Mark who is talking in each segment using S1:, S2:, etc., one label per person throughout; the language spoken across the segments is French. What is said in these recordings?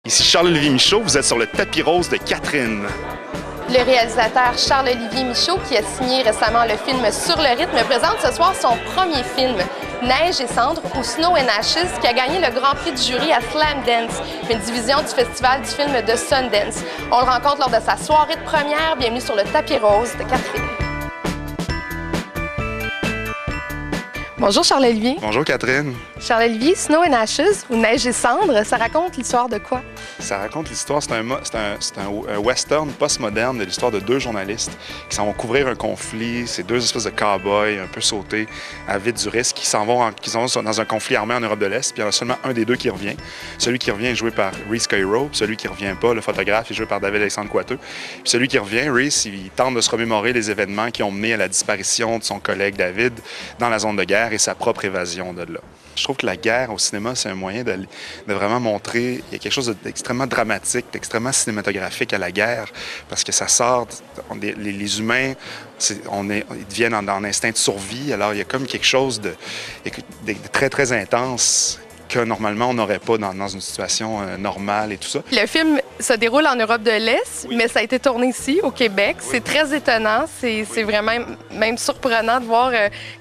S1: Ici Charles-Olivier Michaud, vous êtes sur le tapis rose de Catherine.
S2: Le réalisateur Charles-Olivier Michaud, qui a signé récemment le film Sur le rythme, présente ce soir son premier film, Neige et cendres ou Snow and Ashes, qui a gagné le Grand Prix du jury à Slam Dance, une division du festival du film de Sundance. On le rencontre lors de sa soirée de première. Bienvenue sur le tapis rose de Catherine. Bonjour Charles-Olivier.
S1: Bonjour Catherine.
S2: Charles-Olivier, Snow and Ashes ou Neige et cendres, ça raconte l'histoire de quoi?
S1: Ça raconte l'histoire, c'est un western postmoderne de l'histoire de deux journalistes qui s'en vont couvrir un conflit. C'est deux espèces de cow-boys un peu sautés, avides du risque, qui s'en vont dans un conflit armé en Europe de l'Est. Puis il y en a seulement un des deux qui revient. Celui qui revient est joué par Rhys Cairo, puis celui qui revient pas, le photographe, est joué par David Alexandre Coiteux. Puis celui qui revient, Rhys, il tente de se remémorer les événements qui ont mené à la disparition de son collègue David dans la zone de guerre et sa propre évasion de là. Je trouve que la guerre au cinéma, c'est un moyen de vraiment montrer, il y a quelque chose d'extrêmement dramatique, d'extrêmement cinématographique à la guerre, parce que ça sort, les humains, ils deviennent en instinct de survie, alors il y a comme quelque chose de très, très intense que normalement on n'aurait pas dans une situation normale et tout ça.
S2: Le film se déroule en Europe de l'Est, oui, mais ça a été tourné ici, au Québec. Oui. C'est très étonnant, c'est vraiment même surprenant de voir,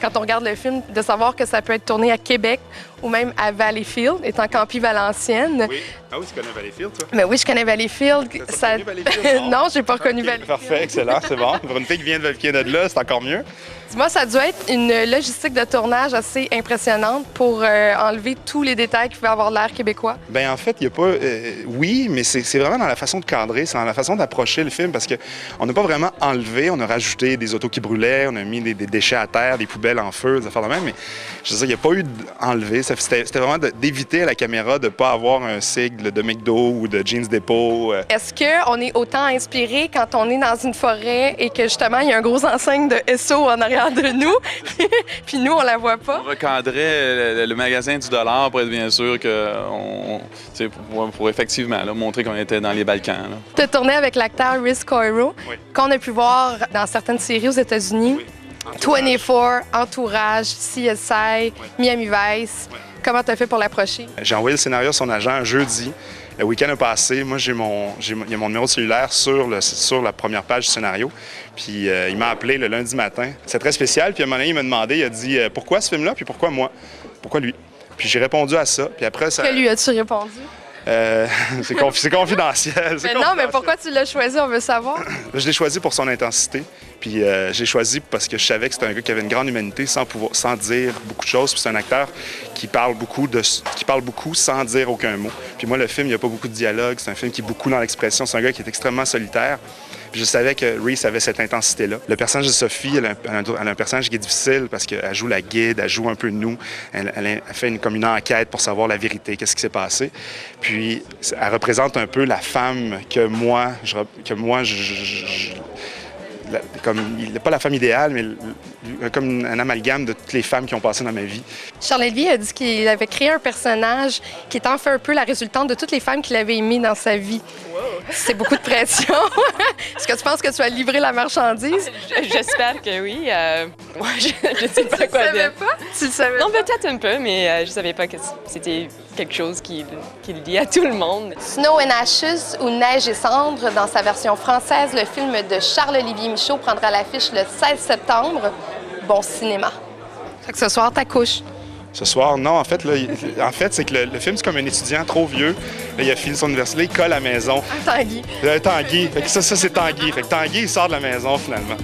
S2: quand on regarde le film, de savoir que ça peut être tourné à Québec ou même à Valleyfield, étant Campie Valenciennes.
S1: Oui. Ah oui, tu connais Valleyfield, toi?
S2: Mais oui, je connais Valleyfield.
S1: Ça... Valleyfield?
S2: Non, j'ai pas reconnu Valleyfield.
S1: Parfait, excellent, c'est bon. Pour une fille qui vient de là, c'est encore mieux.
S2: Dis-moi, ça a dû être une logistique de tournage assez impressionnante pour enlever tous les détails qui pouvaient avoir l'air québécois.
S1: Bien, en fait, il n'y a pas... oui, mais c'est vraiment dans la façon de cadrer, c'est dans la façon d'approcher le film, parce qu'on n'a pas vraiment enlevé, on a rajouté des autos qui brûlaient, on a mis des déchets à terre, des poubelles en feu, des affaires de même, mais je veux dire, il n'y a pas eu d'enlever. C'était vraiment d'éviter à la caméra de ne pas avoir un sigle de McDo ou de Jeans Depot.
S2: Est-ce qu'on est autant inspiré quand on est dans une forêt et que, justement, il y a un gros enseigne de Esso en arrière de nous, puis nous, on la voit pas?
S3: On recadrait le magasin du dollar pour être bien sûr pour effectivement là, montrer qu'on était dans les Balkans.
S2: Tu as tourné avec l'acteur Rhys Cairo,
S1: oui,
S2: qu'on a pu voir dans certaines séries aux États-Unis. Oui. 24, Entourage, CSI, oui, Miami Vice. Oui. Comment tu as fait pour l'approcher?
S1: J'ai envoyé le scénario à son agent jeudi. Le week-end a passé. Moi, il y a mon numéro de cellulaire sur la première page du scénario. Puis il m'a appelé le lundi matin. C'est très spécial. Puis à un moment donné, il m'a demandé, il a dit « Pourquoi ce film-là? Puis pourquoi moi? Pourquoi lui? » Puis j'ai répondu à ça. Puis après, ça...
S2: Que lui as-tu répondu?
S1: C'est confidentiel.
S2: Mais non, mais pourquoi tu l'as choisi? On veut savoir.
S1: Je l'ai choisi pour son intensité. Puis j'ai choisi parce que je savais que c'était un gars qui avait une grande humanité sans dire beaucoup de choses. Puis c'est un acteur qui parle beaucoup sans dire aucun mot. Puis moi, le film, il n'y a pas beaucoup de dialogue. C'est un film qui est beaucoup dans l'expression. C'est un gars qui est extrêmement solitaire. Puis je savais que Rhys avait cette intensité-là. Le personnage de Sophie, elle a un personnage qui est difficile parce qu'elle joue la guide, elle joue un peu nous. Elle fait comme une enquête pour savoir la vérité, qu'est-ce qui s'est passé. Puis elle représente un peu la femme que moi, pas la femme idéale, mais comme un amalgame de toutes les femmes qui ont passé dans ma vie.
S2: Charles-Olivier a dit qu'il avait créé un personnage qui est en fait un peu la résultante de toutes les femmes qu'il avait aimées dans sa vie. Wow. C'est beaucoup de pression. Est-ce que tu penses que tu as livré la marchandise?
S4: J'espère que oui. Moi, je ne sais pas quoi dire.
S2: Tu le savais pas?
S4: Non, peut-être un peu, mais je ne savais pas que c'était quelque chose qui dit à tout le monde.
S2: Snow and Ashes ou Neige et cendres, dans sa version française, le film de Charles-Olivier Michaud prendra l'affiche le 16 septembre. Bon cinéma. Fait que ce soir, t'accouches.
S1: Ce soir, non. En fait, c'est que le film, c'est comme un étudiant trop vieux. Là, il a fini son université, il colle à la maison.
S2: Un Tanguy.
S1: Tanguy. Fait que ça, c'est Tanguy. Fait que Tanguy, il sort de la maison, finalement.